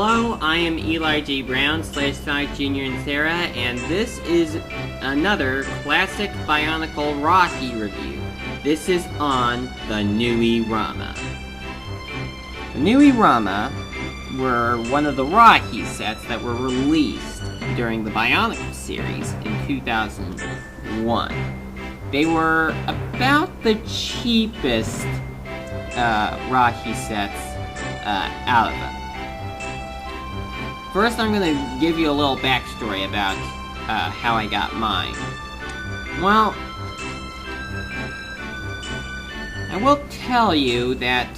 Hello, I am Eli G. Brown, /Sonic Jr. and Sarah, and this is another classic Bionicle Rahi review. This is on the Nui Rama. The Nui Rama were one of the Rahi sets that were released during the Bionicle series in 2001. They were about the cheapest Rahi sets out of them. First, I'm going to give you a little backstory about how I got mine. Well, I will tell you that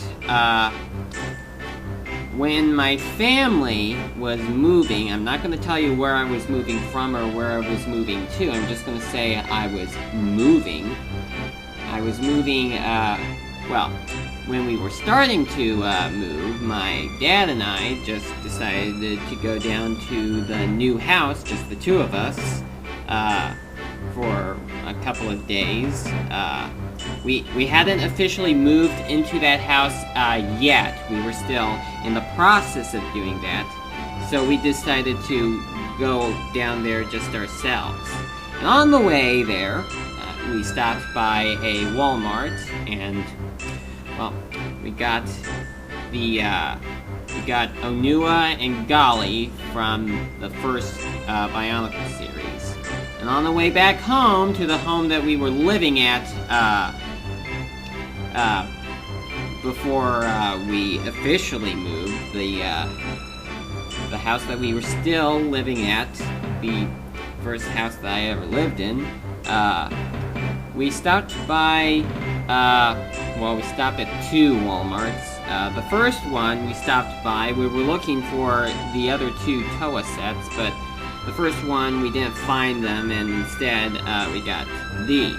when my family was moving, I'm not going to tell you where I was moving from or where I was moving to, I'm just going to say I was moving. I was moving, well, when we were starting to move, my dad and I just decided to go down to the new house, just the two of us, for a couple of days. We hadn't officially moved into that house yet. We were still in the process of doing that. So we decided to go down there just ourselves. And on the way there, we stopped by a Walmart and, well, we got Onua and Gali from the first Bionicle series. And on the way back home, to the home that we were living at, before we officially moved, the house that we were still living at, the first house that I ever lived in, we stopped by, we stopped at two Walmarts. The first one we stopped by, we were looking for the other two Toa sets, but the first one we didn't find them, and instead we got these.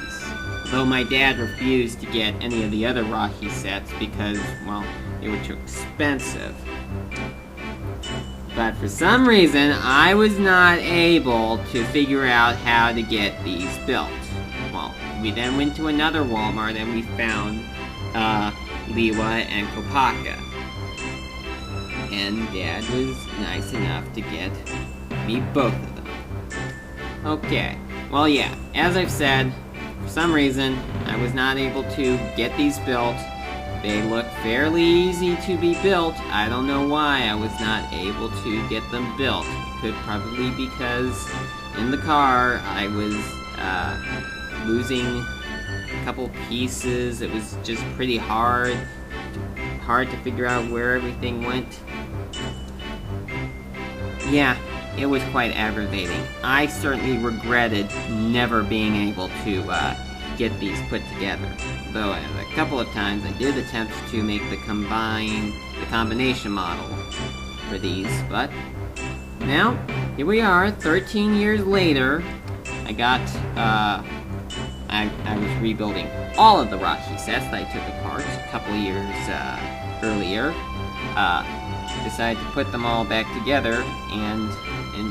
Though my dad refused to get any of the other Rahi sets because, well, they were too expensive. But for some reason, I was not able to figure out how to get these built. Well, we then went to another Walmart and we found Liwa and Kopaka. And Dad was nice enough to get me both of them. Okay, well yeah, as I've said, for some reason, I was not able to get these built. They look fairly easy to be built. I don't know why I was not able to get them built. It could probably be because in the car I was losing a couple pieces. It was just pretty hard to figure out where everything went. Yeah, it was quite aggravating. I certainly regretted never being able to get these put together. Though a couple of times I did attempt to make the combination model for these, but now here we are, 13 years later. I got I was rebuilding all of the Rahi sets that I took apart a couple of years earlier. Decided to put them all back together, and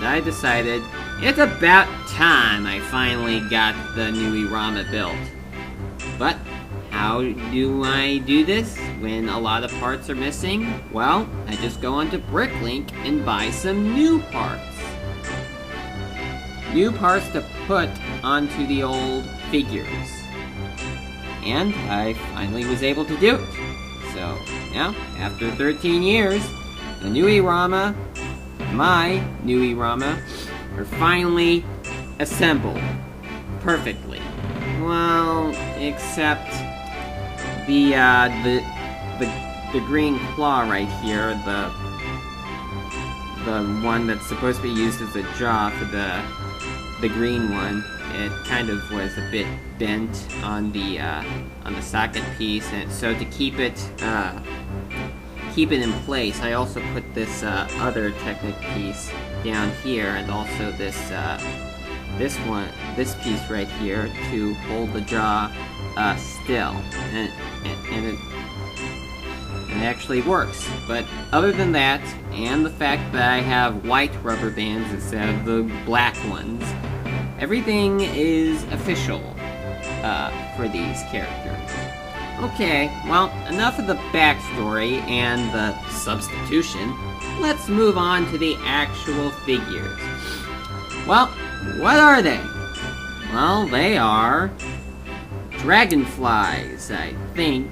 I decided it's about time I finally got the Nui Rama built. But how do I do this when a lot of parts are missing? Well, I just go onto Bricklink and buy some new parts. New parts to put onto the old figures. And I finally was able to do it. So, now, after 13 years, the Nui Rama, my Nui Rama, are finally assembled perfectly. Well, except the green claw right here, the one that's supposed to be used as a jaw for the green one, it kind of was a bit bent on the socket piece, and so to keep it in place, I also put this other Technic piece down here, and also this piece right here to hold the jaw still, and it actually works. But other than that, and the fact that I have white rubber bands instead of the black ones, everything is official for these characters. Okay, well, enough of the backstory and the substitution. Let's move on to the actual figures. Well, what are they? Well, they are dragonflies, I think.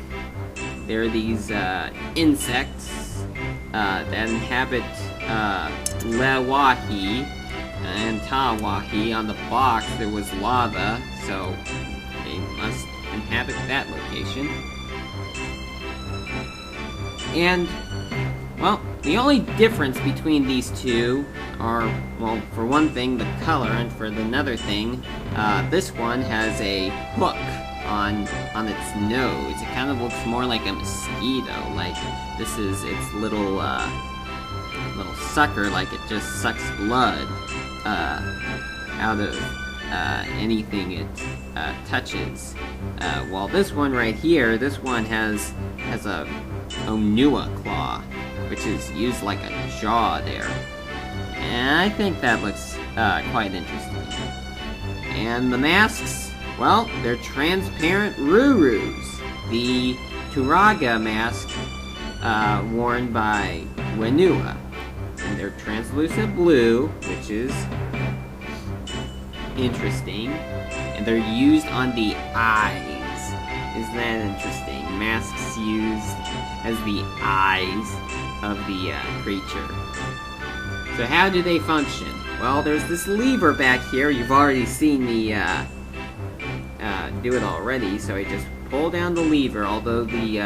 They're these insects that inhabit Lewahi and Tawahi. On the box there was lava, so they must inhabit that location. And, well, the only difference between these two are, well, for one thing, the color, and for another thing, this one has a hook on its nose. It kind of looks more like a mosquito, like this is its little sucker, like it just sucks blood out of anything it touches. While this one right here, this one has a Onua claw, which is used like a jaw there. And I think that looks quite interesting. And the masks, well, they're transparent Rurus. The Turaga mask worn by Wenua. And they're translucent blue, which is interesting. And they're used on the eyes. Isn't that interesting? Masks used as the eyes of the creature. So how do they function? Well, there's this lever back here. You've already seen me do it already, so I just pull down the lever, although the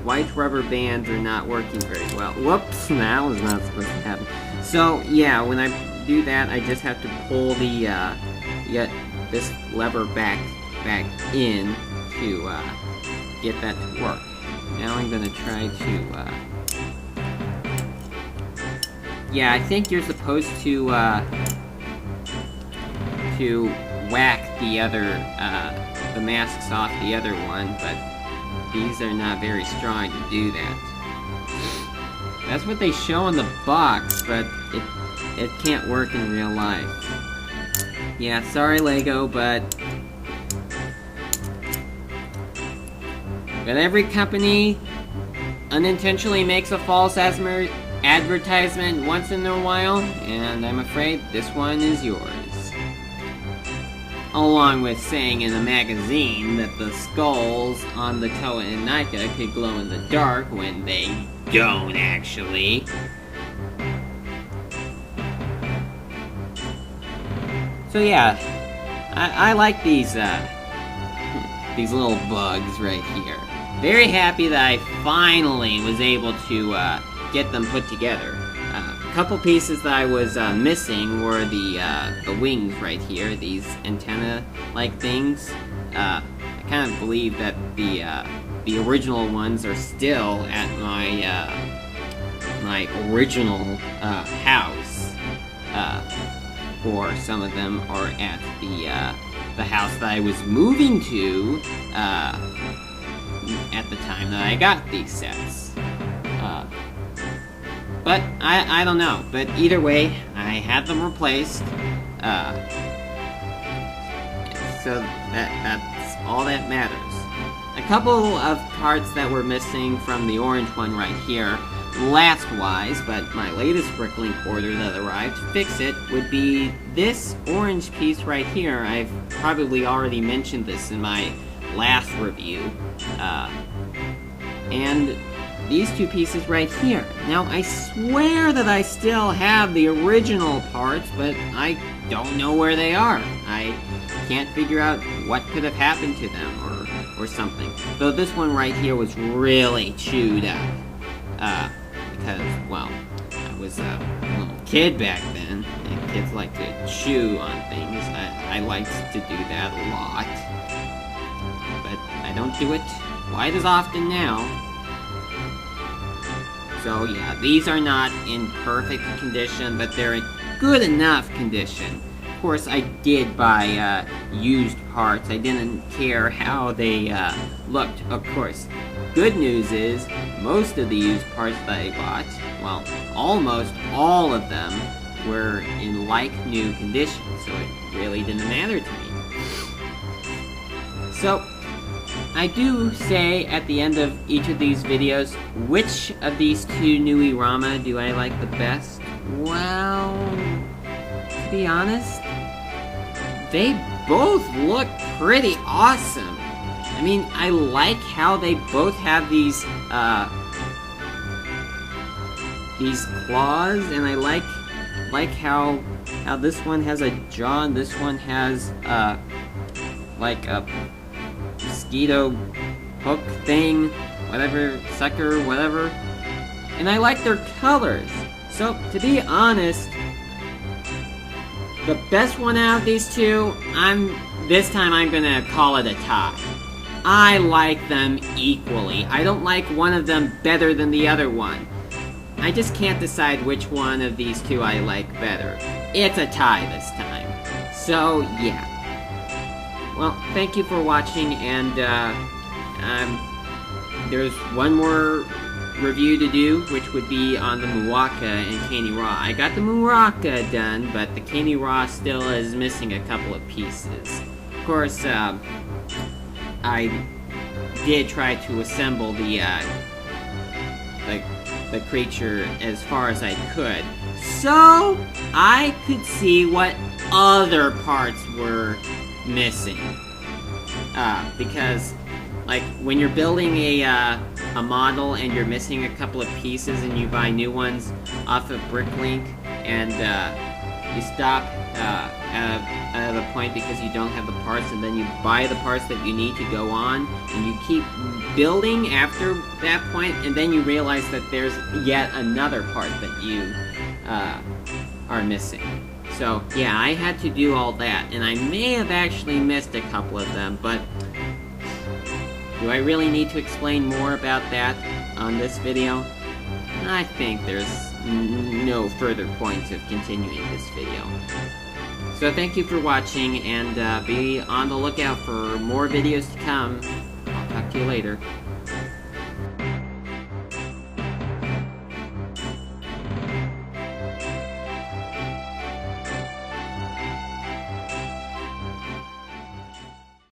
white rubber bands are not working very well. Whoops, that was not supposed to happen. So, yeah, when I do that, I just have to pull the this lever back in to get that to work. Now I'm gonna try to yeah, I think you're supposed to whack the other the masks off the other one, but these are not very strong to do that. That's what they show on the box, but it can't work in real life. Yeah, sorry Lego, but every company unintentionally makes a false advertisement once in a while, and I'm afraid this one is yours. Along with saying in a magazine that the skulls on the Toa and Nika could glow in the dark when they don't actually. So yeah, I like these little bugs right here. Very happy that I finally was able to get them put together. A couple pieces that I was missing were the wings right here, these antenna-like things. I kind of believe that the original ones are still at my original house. Or some of them are at the house that I was moving to at the time that I got these sets. But I don't know. But either way, I had them replaced. So that's all that matters. A couple of parts that were missing from the orange one right here, last-wise, but my latest Bricklink order that arrived to fix it would be this orange piece right here. I've probably already mentioned this in my last review. And these two pieces right here. Now, I swear that I still have the original parts, but I don't know where they are. I can't figure out what could have happened to them, or something. Though this one right here was really chewed up. Because, well, I was a little kid back then, and kids like to chew on things. I liked to do that a lot. But I don't do it quite as often now. So yeah, these are not in perfect condition, but they're in good enough condition. Of course, I did buy used parts. I didn't care how they looked, of course. Good news is, most of the used parts that I bought, well, almost all of them were in like-new condition, so it really didn't matter to me. So, I do say at the end of each of these videos, which of these two Nui Rama do I like the best? Well, to be honest, they both look pretty awesome. I mean, I like how they both have these claws, and I like how this one has a jaw and this one has like a mosquito hook thing, whatever, sucker, whatever. And I like their colors. So, to be honest, the best one out of these two, this time I'm gonna call it a tie. I like them equally. I don't like one of them better than the other one. I just can't decide which one of these two I like better. It's a tie this time. So, yeah. Well, thank you for watching, and there's one more review to do, which would be on the Muwaka and Caney Raw. I got the Muwaka done, but the Caney Raw still is missing a couple of pieces. Of course, I did try to assemble the creature as far as I could, so I could see what other parts were missing. Because, like, when you're building a model and you're missing a couple of pieces and you buy new ones off of Bricklink, and you stop at a point because you don't have the parts, and then you buy the parts that you need to go on, and you keep building after that point, and then you realize that there's yet another part that you are missing. So, yeah, I had to do all that, and I may have actually missed a couple of them, but do I really need to explain more about that on this video? I think there's no further point of continuing this video. So thank you for watching, and be on the lookout for more videos to come. I'll talk to you later.